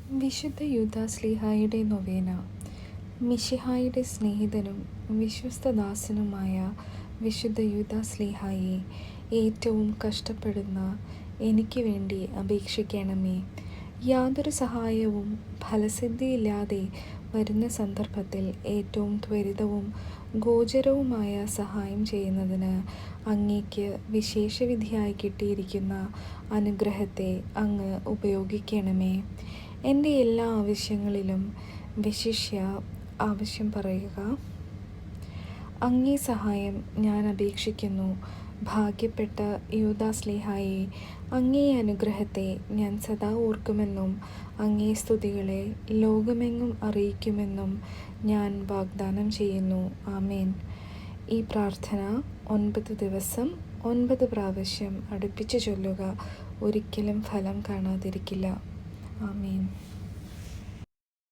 വിശുദ്ധ യൂദാശ്ലീഹായുടെ നൊവേന. മിശിഹായുടെ സ്നേഹിതനും വിശ്വസ്തദാസനുമായ വിശുദ്ധ യൂദാശ്ലീഹായെ, ഏറ്റവും കഷ്ടപ്പെടുന്ന എനിക്ക് വേണ്ടി അപേക്ഷിക്കണമേ. യാതൊരു സഹായവും ഫലസിദ്ധിയില്ലാതെ വരുന്ന സന്ദർഭത്തിൽ ഏറ്റവും ത്വരിതവും ഗോചരവുമായ സഹായം ചെയ്യുന്നതിന് അങ്ങേക്ക് വിശേഷവിധിയായി കിട്ടിയിരിക്കുന്ന അനുഗ്രഹത്തെ അങ്ങ് ഉപയോഗിക്കണമേ. എൻ്റെ എല്ലാ ആവശ്യങ്ങളിലും വിശിഷ്യ ആവശ്യം പറയുക. അങ്ങേ സഹായം ഞാൻ അപേക്ഷിക്കുന്നു. ഭാഗ്യപ്പെട്ട യൂദാശ്ലീഹായെ, അങ്ങേ അനുഗ്രഹത്തെ ഞാൻ സദാ ഓർക്കുമെന്നും അങ്ങേ സ്തുതികളെ ലോകമെങ്ങും അറിയിക്കുമെന്നും ഞാൻ വാഗ്ദാനം ചെയ്യുന്നു. ആമേൻ. ഈ പ്രാർത്ഥന 9 ദിവസം 9 പ്രാവശ്യം അടുപ്പിച്ച് ചൊല്ലുക. ഒരിക്കലും ഫലം കാണാതിരിക്കില്ല. ആമേൻ.